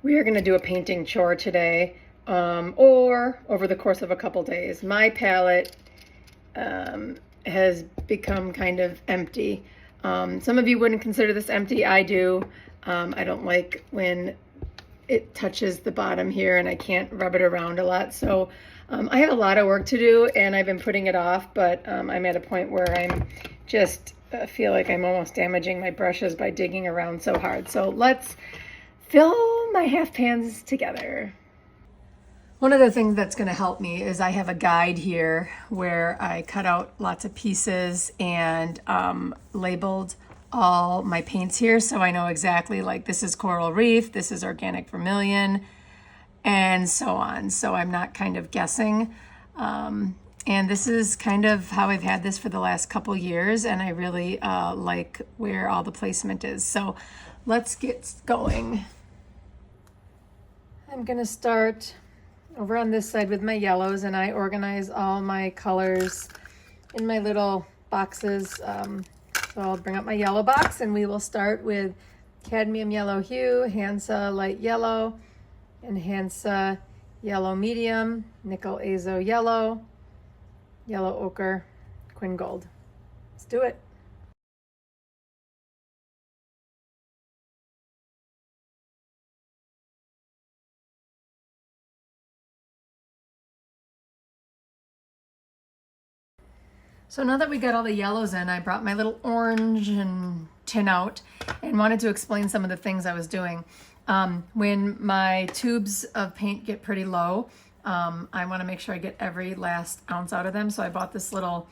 We are going to do a painting chore today, or over the course of a couple days. My palette has become kind of empty. Some of you wouldn't consider this empty. I do. I don't like when it touches the bottom here and I can't rub it around a lot. So I have a lot of work to do and I've been putting it off, but I'm at a point where I'm just feel like I'm almost damaging my brushes by digging around so hard. So let's fill my half pans together. One of the things that's going to help me is I have a guide here where I cut out lots of pieces and labeled all my paints here, so I know exactly, like, this is coral reef, this is organic vermilion, and so on. So I'm not kind of guessing. And this is kind of how I've had this for the last couple years, and I really like where all the placement is. So let's get going. I'm gonna start over on this side with my yellows, and I organize all my colors in my little boxes. So I'll bring up my yellow box and we will start with cadmium yellow hue, Hansa light yellow, and Hansa yellow medium, nickel azo yellow, yellow ochre, quin gold. Let's do it. So now that we got all the yellows in, I brought my little orange and tin out and wanted to explain some of the things I was doing. When my tubes of paint get pretty low, I want to make sure I get every last ounce out of them. So I bought this little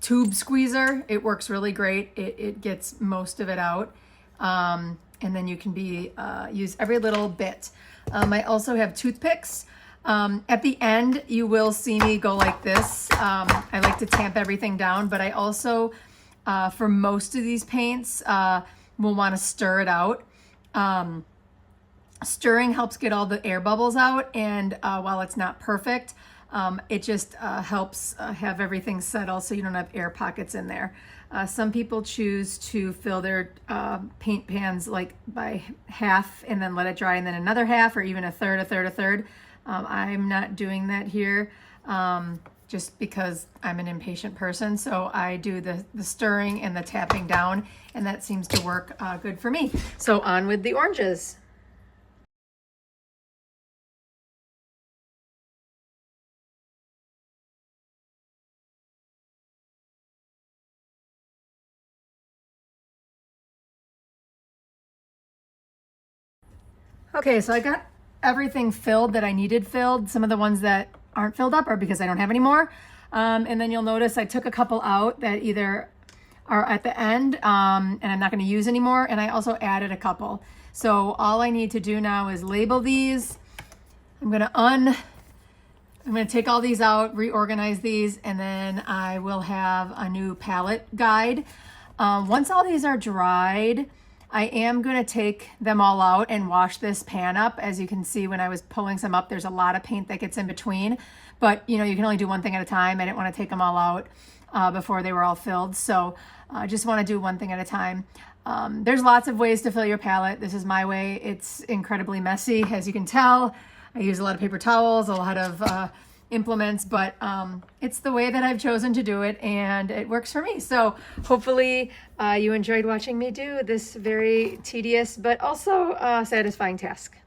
tube squeezer. It works really great. It gets most of it out. And then you can use every little bit. I also have toothpicks. At the end, you will see me go like this. I like to tamp everything down, but I also, for most of these paints, will want to stir it out. Stirring helps get all the air bubbles out, and while it's not perfect, it just helps have everything settle so you don't have air pockets in there. Some people choose to fill their paint pans like by half and then let it dry, and then another half, or even a third, a third, a third. I'm not doing that here just because I'm an impatient person. So I do the stirring and the tapping down, and that seems to work good for me. So on with the oranges. Okay, so I got everything filled that I needed filled. Some of the ones that aren't filled up are because I don't have any more. And then you'll notice I took a couple out that either are at the end and I'm not going to use anymore. And I also added a couple. So all I need to do now is label these. I'm going to take all these out, reorganize these, and then I will have a new palette guide. Once all these are dried, I am going to take them all out and wash this pan up. As you can see, when I was pulling some up, there's a lot of paint that gets in between, but you know, you can only do one thing at a time. I didn't want to take them all out before they were all filled. So I just want to do one thing at a time. There's lots of ways to fill your palette. This is my way. It's incredibly messy, as you can tell. I use a lot of paper towels, a lot of implements, but it's the way that I've chosen to do it, and it works for me. So hopefully you enjoyed watching me do this very tedious but also satisfying task.